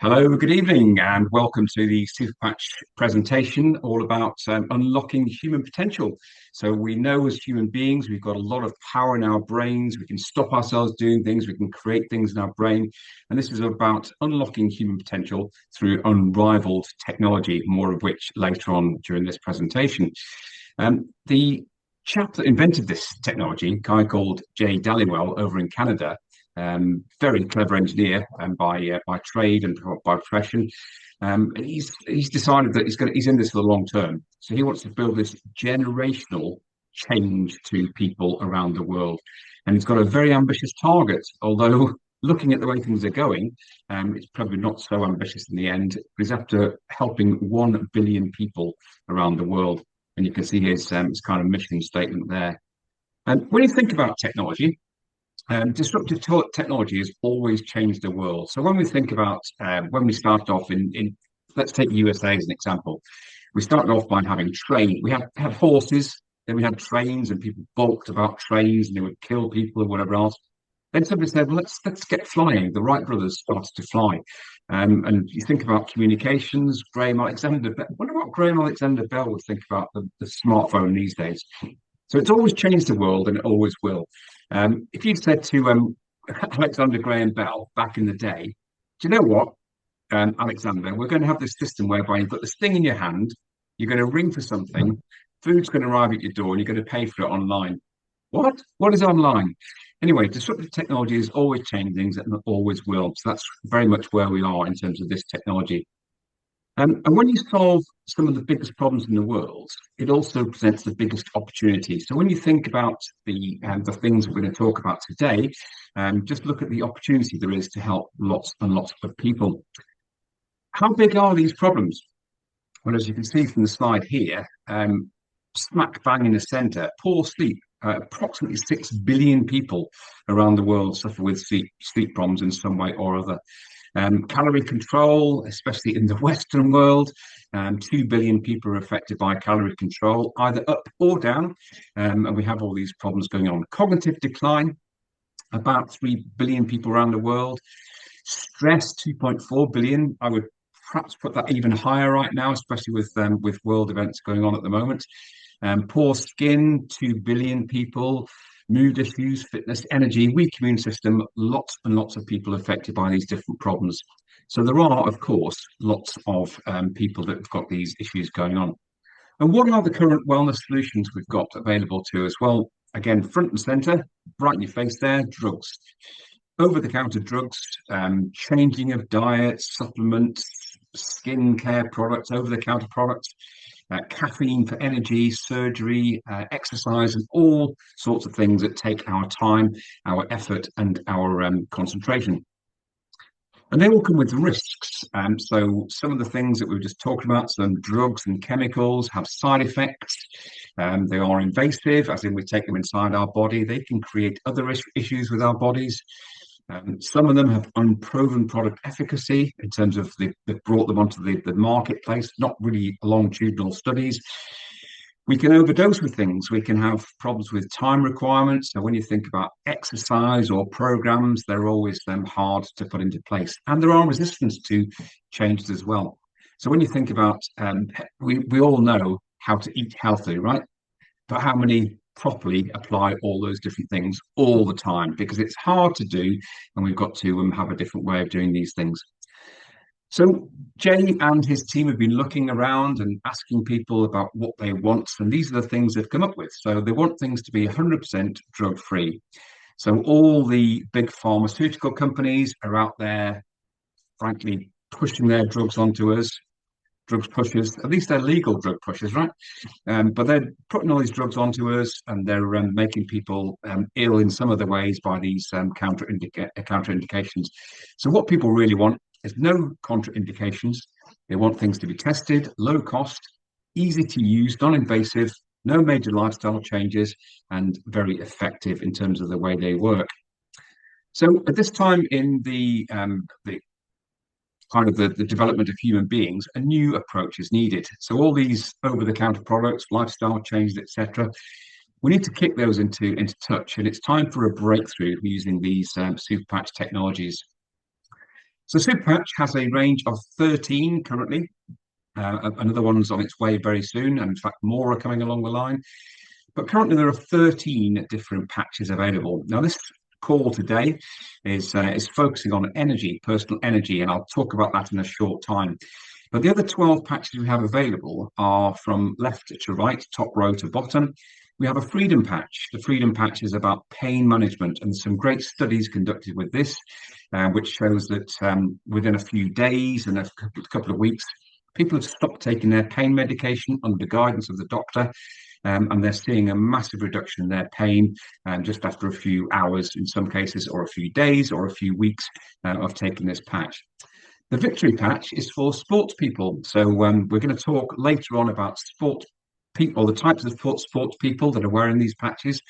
Hello, good evening, and welcome to the Superpatch presentation, all about unlocking human potential. So we know as human beings, we've got a lot of power in our brains. We can stop ourselves doing things. We can create things in our brain. And this is about unlocking human potential through unrivaled technology, more of which later on during this presentation. The chap that invented this technology, a guy called Jay Dallywell over in Canada, very clever engineer by trade and by profession. He's decided that he's in this for the long term. So he wants to build this generational change to people around the world, and he's got a very ambitious target. Although looking at the way things are going, it's probably not so ambitious in the end. He's after helping 1 billion people around the world, and you can see his kind of mission statement there. And when you think about technology, disruptive technology has always changed the world. So when we think about when we started off let's take USA as an example. We started off by having train. We had horses, then we had trains, and people balked about trains, and they would kill people and whatever else. Then somebody said, well, let's get flying. The Wright brothers started to fly. And you think about communications, Graham Alexander Bell. What about Graham Alexander Bell would think about the smartphone these days? So it's always changed the world, and it always will. If you'd said to Alexander Graham Bell back in the day, do you know what, Alexander, we're going to have this system whereby you've got this thing in your hand, you're going to ring for something, food's going to arrive at your door, and you're going to pay for it online. What? What is online? Anyway, disruptive technology has always changed things and always will. So that's very much where we are in terms of this technology. And when you solve some of the biggest problems in the world, it also presents the biggest opportunity. So when you think about the things we're going to talk about today, just look at the opportunity there is to help lots and lots of people. How big are these problems? Well, as you can see from the slide here, smack bang in the centre, poor sleep. Approximately 6 billion people around the world suffer with sleep problems in some way or other. Calorie control, especially in the Western world, 2 billion people are affected by calorie control, either up or down, and we have all these problems going on. Cognitive decline, about 3 billion people around the world. Stress, 2.4 billion. I would perhaps put that even higher right now, especially with world events going on at the moment. Poor skin, 2 billion people. Mood issues, fitness, energy, weak immune system, lots and lots of people affected by these different problems. So there are, of course, lots of people that have got these issues going on. And what are the current wellness solutions we've got available to us? Well, again, front and centre, right in your face there, drugs. Over-the-counter drugs, changing of diet, supplements, skin care products, over-the-counter products, caffeine for energy, surgery, exercise, and all sorts of things that take our time, our effort, and our concentration. And they all come with risks. So some of the things that we were just talking about, some drugs and chemicals have side effects. They are invasive, as in we take them inside our body. They can create other issues with our bodies. Some of them have unproven product efficacy in terms of they've brought them onto the marketplace, not really longitudinal studies. We can overdose with things. We can have problems with time requirements. So when you think about exercise or programs, they're always hard to put into place. And there are resistance to changes as well. So when you think about, we all know how to eat healthy, right? But how many properly apply all those different things all the time? Because it's hard to do, and we've got to have a different way of doing these things. So Jay and his team have been looking around and asking people about what they want, and these are the things they've come up with. So they want things to be 100% drug-free. So all the big pharmaceutical companies are out there, frankly, pushing their drugs onto us. Drugs pushers, at least they're legal drug pushers, right? But they're putting all these drugs onto us, and they're making people ill in some of the ways by these counterindications. So what people really want is no contraindications. They want things to be tested, low cost, easy to use, non-invasive, no major lifestyle changes, and very effective in terms of the way they work. So at this time in the kind of the development of human beings, a new approach is needed. So all these over-the-counter products, lifestyle changes, etc., we need to kick those into touch, and it's time for a breakthrough using these Superpatch technologies. So Super Patch has a range of 13 currently. Another one's on its way very soon, and in fact, more are coming along the line. But currently, there are 13 different patches available. Now, this call today is focusing on energy, personal energy, and I'll talk about that in a short time. But the other 12 patches we have available are from left to right, top row to bottom. We have a freedom patch. The freedom patch is about pain management, and some great studies conducted with this, which shows that within a few days and a couple of weeks, people have stopped taking their pain medication under the guidance of the doctor, and they're seeing a massive reduction in their pain just after a few hours in some cases, or a few days, or a few weeks of taking this patch. The victory patch is for sports people. So we're going to talk later on about sports people, the types of sports people that are wearing these patches.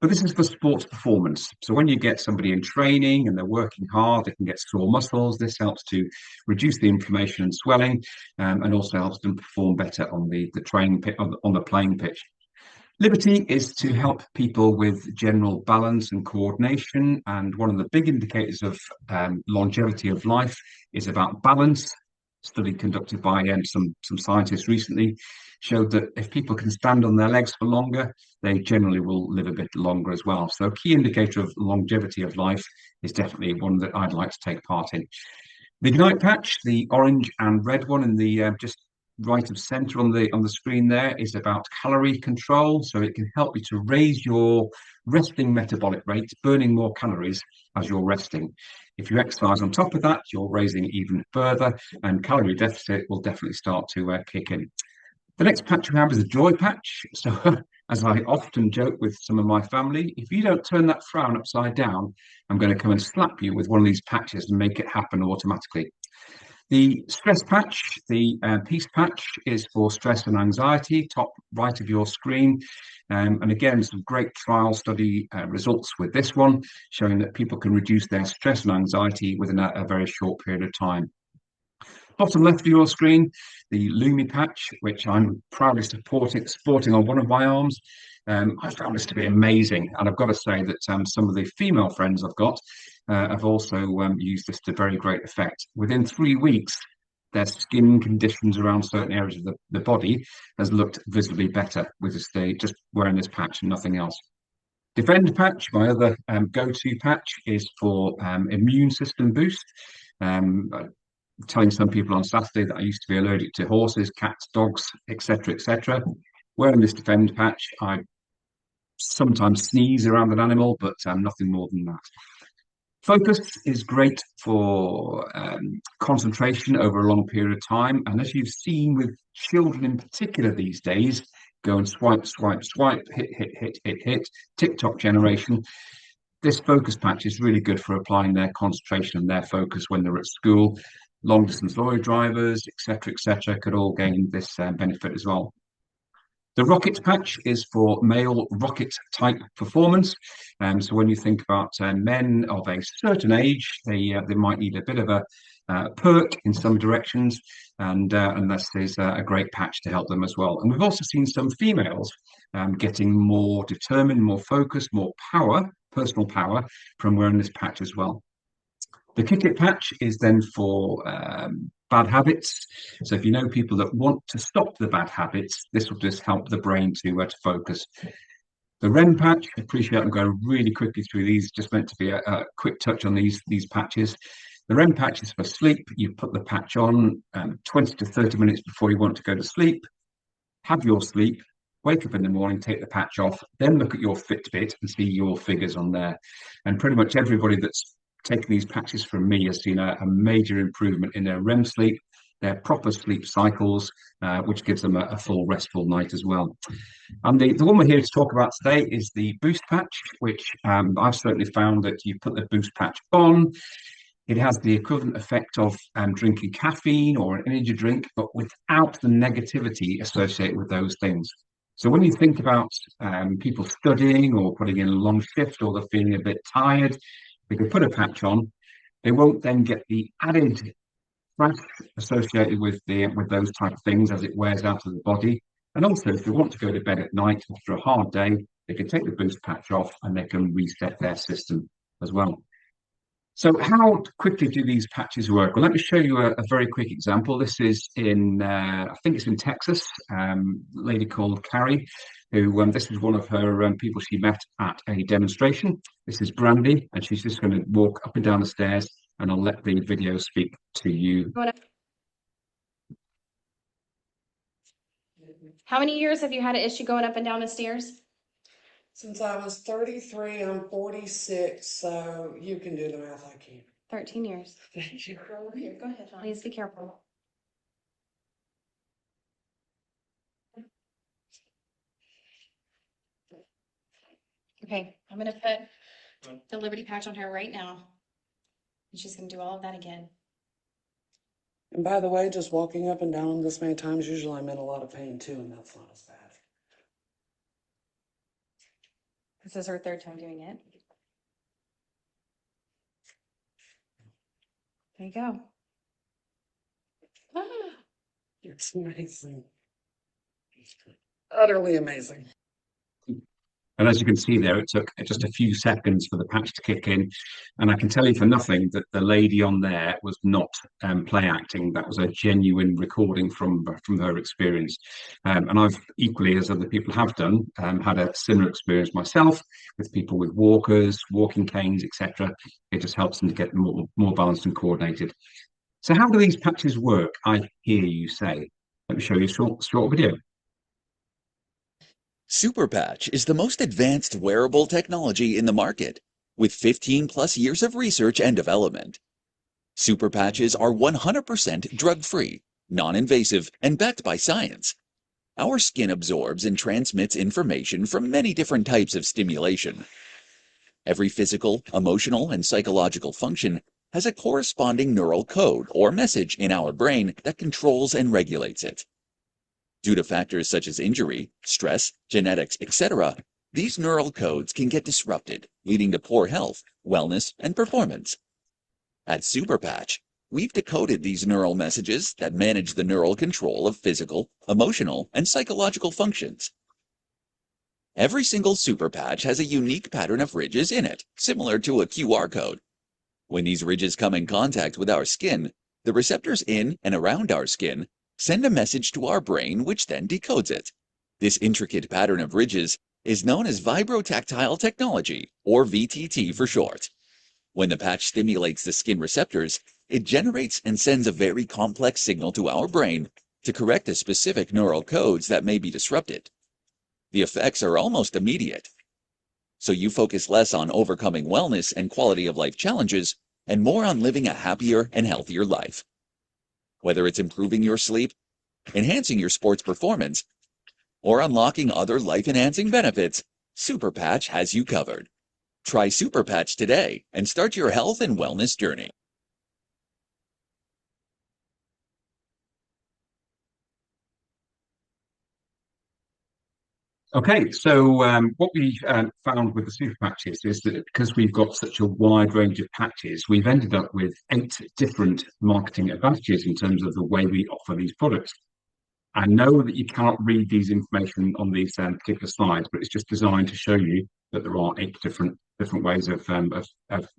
But this is for sports performance. So when you get somebody in training and they're working hard, they can get sore muscles. This helps to reduce the inflammation and swelling, and also helps them perform better on the training pitch, on the playing pitch. Liberty is to help people with general balance and coordination. And one of the big indicators of longevity of life is about balance. Study conducted by some scientists recently showed that if people can stand on their legs for longer, they generally will live a bit longer as well. So a key indicator of longevity of life is definitely one that I'd like to take part in. The Ignite patch, the orange and red one in the just right of center on the screen there, is about calorie control. So it can help you to raise your resting metabolic rate, burning more calories as you're resting. If you exercise on top of that, you're raising it even further, and calorie deficit will definitely start to kick in. The next patch we have is a joy patch. So as I often joke with some of my family, if you don't turn that frown upside down, I'm going to come and slap you with one of these patches and make it happen automatically. The stress patch, the peace patch, is for stress and anxiety, top right of your screen. And again, some great trial study results with this one, showing that people can reduce their stress and anxiety within a very short period of time. Bottom left of your screen, the Lumi patch, which I'm proudly sporting on one of my arms. I found this to be amazing, and I've got to say that some of the female friends I've got have also used this to very great effect. Within 3 weeks, their skin conditions around certain areas of the body has looked visibly better with just wearing this patch and nothing else. Defend patch, my other go-to patch, is for immune system boost. Telling some people on Saturday that I used to be allergic to horses, cats, dogs, etc., etc. Wearing this Defend patch, I sometimes sneeze around an animal, but nothing more than that. Focus is great for concentration over a long period of time. And as you've seen with children in particular these days, go and swipe, swipe, swipe, hit, hit, hit, hit, hit, TikTok generation. This focus patch is really good for applying their concentration and their focus when they're at school. Long distance lorry drivers, etc., could all gain this benefit as well. The rocket patch is for male rocket type performance. So when you think about men of a certain age, they might need a bit of a perk in some directions, and this is a great patch to help them as well. And we've also seen some females getting more determined, more focused, more power, personal power, from wearing this patch as well. The Kick It patch is then for bad habits. So if you know people that want to stop the bad habits, this will just help the brain to focus. The REM patch, I appreciate I'm going really quickly through these, just meant to be a quick touch on these patches. The REM patch is for sleep. You put the patch on 20 to 30 minutes before you want to go to sleep, have your sleep, wake up in the morning, take the patch off, then look at your Fitbit and see your figures on there. And pretty much everybody that's taking these patches from me has seen a major improvement in their REM sleep, their proper sleep cycles, which gives them a full restful night as well. And the one we're here to talk about today is the Boost patch, which I've certainly found that you put the Boost patch on, it has the equivalent effect of drinking caffeine or an energy drink, but without the negativity associated with those things. So when you think about people studying or putting in a long shift, or they're feeling a bit tired, they can put a patch on. They won't then get the added crash associated with those type of things as it wears out of the body. And also, if they want to go to bed at night after a hard day, they can take the Boost patch off and they can reset their system as well. So how quickly do these patches work? Well, let me show you a very quick example. This is in, I think it's in Texas, a lady called Carrie, who, this is one of her people she met at a demonstration. This is Brandy, and she's just going to walk up and down the stairs, and I'll let the video speak to you. How many years have you had an issue going up and down the stairs? Since I was 33, I'm 46, so you can do the math, I can't. 13 years. Thank you. Here, go ahead. Please be careful. Okay, I'm gonna put the Liberty patch on her right now. And she's gonna do all of that again. And by the way, just walking up and down this many times, usually I'm in a lot of pain too, and that's not as bad. This is her third time doing it. There you go. It's amazing. Utterly amazing. And as you can see there, it took just a few seconds for the patch to kick in. And I can tell you for nothing that the lady on there was not play acting. That was a genuine recording from her experience. And I've equally, as other people have done, had a similar experience myself with people with walkers, walking canes, etc. It just helps them to get more balanced and coordinated. So how do these patches work? I hear you say. Let me show you a short video. Superpatch is the most advanced wearable technology in the market, with 15+ years of research and development. Superpatches are 100% drug-free, non-invasive, and backed by science. Our skin absorbs and transmits information from many different types of stimulation. Every physical, emotional, and psychological function has a corresponding neural code or message in our brain that controls and regulates it. Due to factors such as injury, stress, genetics, etc., these neural codes can get disrupted, leading to poor health, wellness, and performance. At Superpatch, we've decoded these neural messages that manage the neural control of physical, emotional, and psychological functions. Every single Superpatch has a unique pattern of ridges in it, similar to a QR code. When these ridges come in contact with our skin, the receptors in and around our skin send a message to our brain, which then decodes it. This intricate pattern of ridges is known as vibrotactile technology, or VTT for short. When the patch stimulates the skin receptors, it generates and sends a very complex signal to our brain to correct the specific neural codes that may be disrupted. The effects are almost immediate. So you focus less on overcoming wellness and quality of life challenges and more on living a happier and healthier life. Whether it's improving your sleep, enhancing your sports performance, or unlocking other life-enhancing benefits, Superpatch has you covered. Try Superpatch today and start your health and wellness journey. Okay, so what we found with the super patches is that because we've got such a wide range of patches, we've ended up with 8 different marketing advantages in terms of the way we offer these products. I know that you cannot read these information on these particular slides, but it's just designed to show you that there are 8 different ways of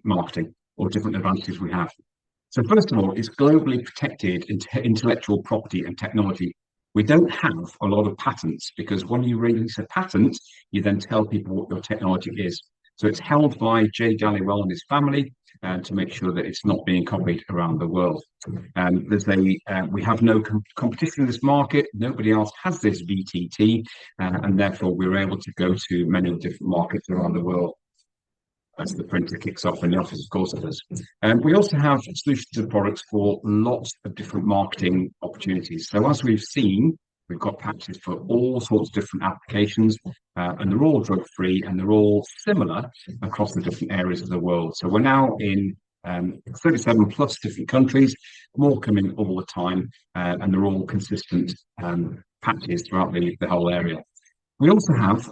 marketing or different advantages we have. So first of all, it's globally protected intellectual property and technology. We don't have a lot of patents because when you release a patent, you then tell people what your technology is. So it's held by Jay Dallywell and his family to make sure that it's not being copied around the world. We have no competition in this market. Nobody else has this VTT, and therefore we're able to go to many different markets around the world as the printer kicks off in the office, of course it does. We also have solutions and products for lots of different marketing opportunities. So as we've seen, we've got patches for all sorts of different applications, and they're all drug-free and they're all similar across the different areas of the world. So we're now in 37 plus different countries, more coming all the time, and they're all consistent patches throughout the whole area. We also have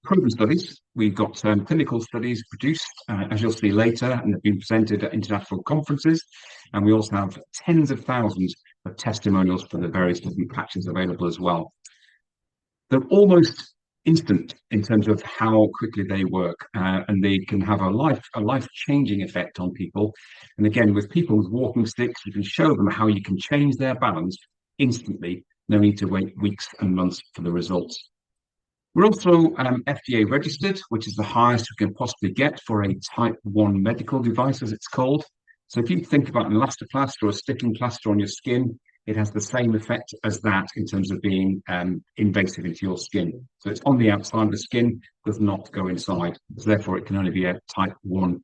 proven studies. We've got clinical studies produced, as you'll see later, and they've been presented at international conferences. And we also have tens of thousands of testimonials for the various different patches available as well. They're almost instant in terms of how quickly they work, and they can have a life-changing effect on people. And again, with people with walking sticks, you can show them how you can change their balance instantly. No need to wait weeks and months for the results. We're also FDA registered, which is the highest we can possibly get for a type 1 medical device, as it's called. So if you think about an elastoplast or a sticking plaster on your skin, it has the same effect as that in terms of being invasive into your skin. So it's on the outside of the skin, does not go inside. So therefore, it can only be a type 1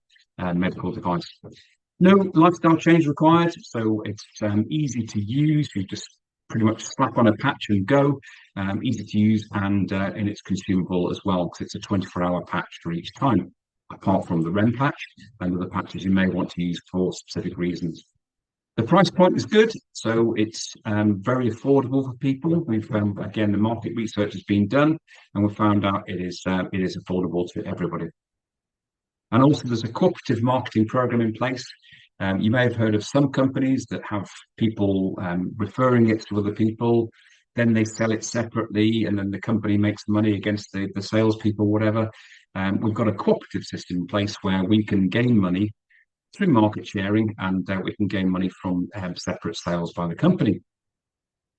medical device. No lifestyle change required, so it's easy to use. You just pretty much slap on a patch and go. Easy to use, and it's consumable as well, because it's a 24-hour patch for each time, apart from the REM patch and other patches you may want to use for specific reasons. The price point is good, so it's very affordable for people. We've again, the market research has been done, and we've found out it is affordable to everybody. And also, there's a cooperative marketing program in place. You may have heard of some companies that have people referring it to other people, then they sell it separately, and then the company makes money against the salespeople, whatever. We've got a cooperative system in place where we can gain money through market sharing, and we can gain money from separate sales by the company.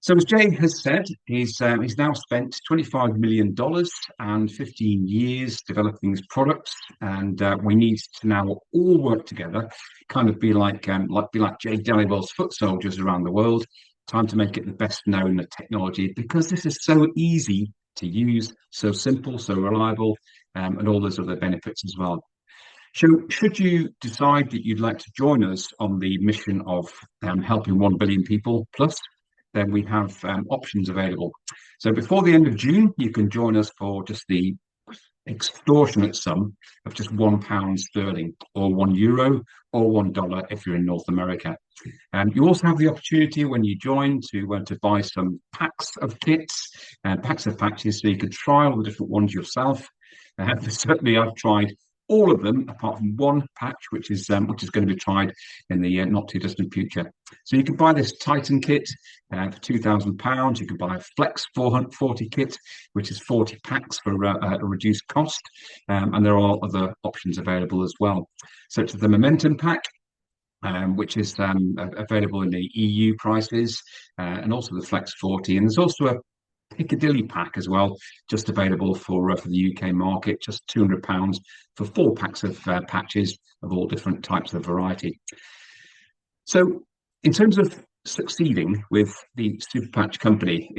So as Jay has said, he's now spent $25 million and 15 years developing his products, and we need to now all work together, kind of be like Jay Dhaliwal's foot soldiers around the world. Time to make it the best known technology, because this is so easy to use, so simple, so reliable, and all those other benefits as well. So should you decide that you'd like to join us on the mission of helping 1 billion people plus, then we have options available. So before the end of June, you can join us for just the extortionate sum of just £1 or €1 or $1 if you're in North America. You also have the opportunity when you join to buy some packs of kits and packs of patches, so you can try all the different ones yourself. Certainly, I've tried all of them apart from one patch, which is going to be tried in the not too distant future. So you can buy this Titan kit for £2,000. You can buy a Flex 440 kit, which is 40 packs for a reduced cost, and there are other options available as well, such as the Momentum pack, which is available in the EU prices, and also the Flex 40, and there's also a Piccadilly pack as well, just available for the UK market, just £200 for 4 packs of patches of all different types of variety. So in terms of succeeding with the Super Patch company,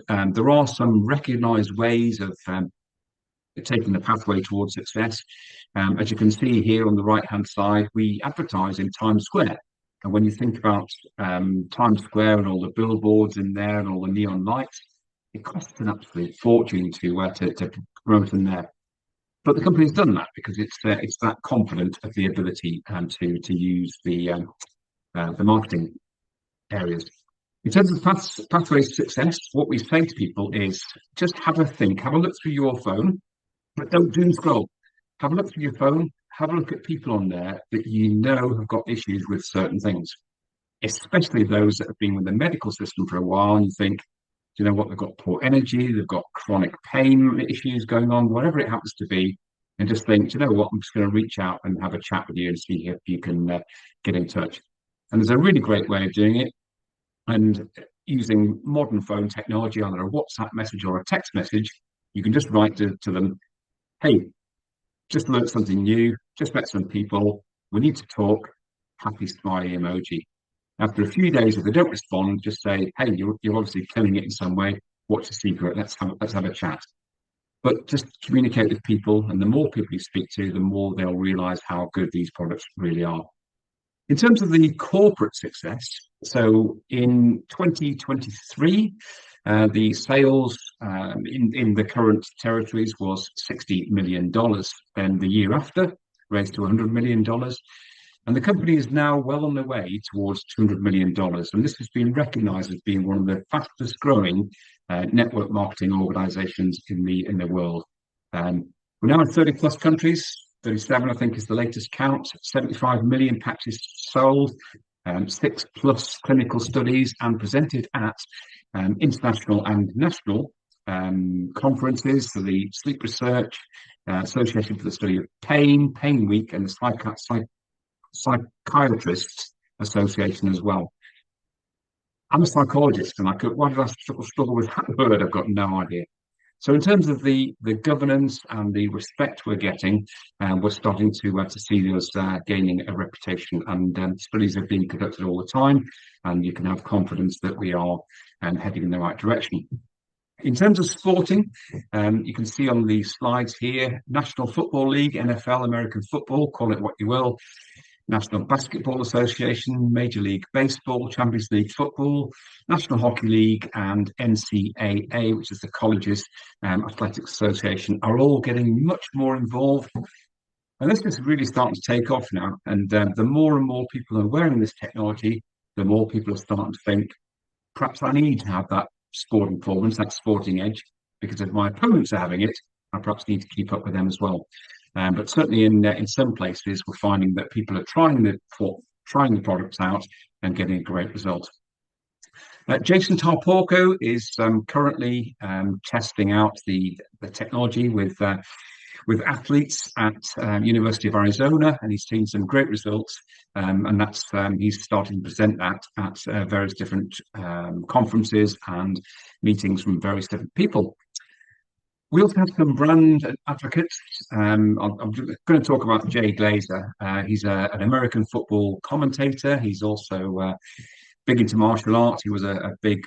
there are some recognised ways of taking the pathway towards success. As you can see here on the right-hand side, we advertise in Times Square. And when you think about Times Square and all the billboards in there and all the neon lights, it costs an absolute fortune to promote them there. But the company's done that because it's that confident of the ability to use the marketing areas. In terms of pathways to success, what we say to people is just have a think, have a look through your phone, but don't doom scroll. Have a look through your phone, have a look at people on there that you know have got issues with certain things, especially those that have been with the medical system for a while, and you think, you know what, they've got poor energy, they've got chronic pain issues going on, whatever it happens to be, and just think, you know what, I'm just going to reach out and have a chat with you and see if you can get in touch. And there's a really great way of doing it, and using modern phone technology, either a WhatsApp message or a text message, you can just write to them, hey, just learned something new, just met some people, we need to talk, happy smiley emoji. After a few days, if they don't respond, just say, hey, you're obviously killing it in some way. What's the secret? Let's have a chat. But just communicate with people, and the more people you speak to, the more they'll realize how good these products really are. In terms of the corporate success, so in 2023, the sales in the current territories was $60 million. Then the year after, raised to $100 million. And the company is now well on the way towards $200 million. And this has been recognized as being one of the fastest growing network marketing organizations in the world. We're now in 30 plus countries, 37 I think is the latest count, 75 million patches sold, 6+ clinical studies, and presented at international and national conferences for the Sleep Research Association for the Study of Pain Week, and the Psychiatrists Association as well. I'm a psychologist, and why did I struggle with that word? I've got no idea. So in terms of the governance and the respect we're getting, we're starting to see us gaining a reputation, and studies are being conducted all the time, and you can have confidence that we are heading in the right direction. In terms of sporting, you can see on the slides here, National Football League, NFL, American football, call it what you will, National Basketball Association, Major League Baseball, Champions League Football, National Hockey League, and NCAA, which is the Colleges Athletics Association, are all getting much more involved. And this is really starting to take off now. And the more and more people are wearing this technology, the more people are starting to think, perhaps I need to have that sporting performance, that sporting edge, because if my opponents are having it, I perhaps need to keep up with them as well. But certainly in some places, we're finding that people are trying the products out and getting a great result. Jason Tarporco is currently testing out the technology with athletes at University of Arizona, and he's seen some great results. And that's he's starting to present that at various different conferences and meetings from various different people. We also have some brand advocates. I'm going to talk about Jay Glazer. He's an American football commentator. He's also big into martial arts. He was a big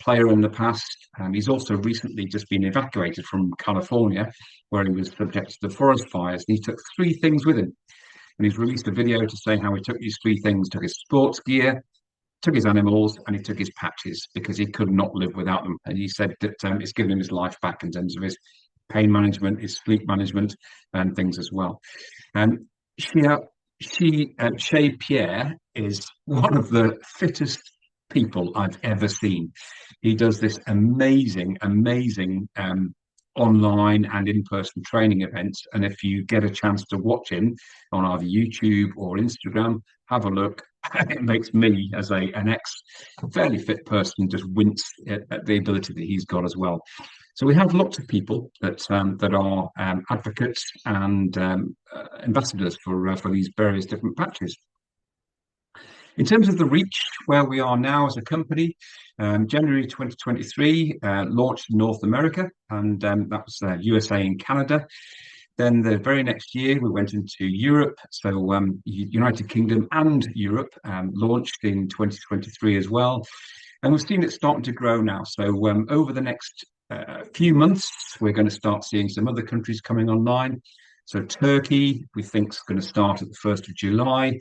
player in the past. He's also recently just been evacuated from California, where he was subject to the forest fires. And he took 3 things with him. And he's released a video to say how he took these 3 things, took his sports gear, took his animals, and he took his patches because he could not live without them. And he said that it's given him his life back in terms of his pain management, his sleep management, and things as well. And Shay Pierre is one of the fittest people I've ever seen. He does this amazing online and in-person training events. And if you get a chance to watch him on either YouTube or Instagram, have a look. It makes me, as an fairly fit person, just wince at the ability that he's got as well. So we have lots of people that are advocates and ambassadors for these various different patches. In terms of the reach, where we are now as a company, January 2023 launched in North America, and that was USA and Canada. Then the very next year, we went into Europe. So United Kingdom and Europe launched in 2023 as well. And we've seen it starting to grow now. So over the next few months, we're going to start seeing some other countries coming online. So Turkey, we think, is going to start at the 1st of July.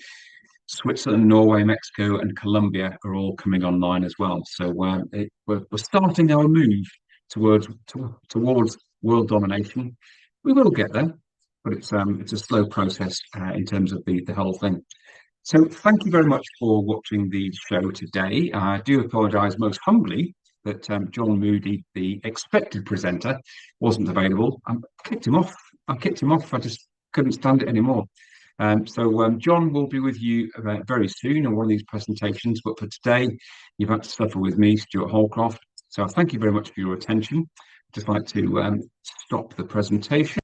Switzerland, Norway, Mexico, and Colombia are all coming online as well. So we're starting our move towards world domination. We will get there, but it's a slow process in terms of the whole thing. So thank you very much for watching the show today. I do apologise most humbly that John Moody, the expected presenter, wasn't available. I kicked him off. I just couldn't stand it anymore. So John will be with you very soon on one of these presentations. But for today, you've had to suffer with me, Stuart Holcroft. So thank you very much for your attention. Just like to stop the presentation.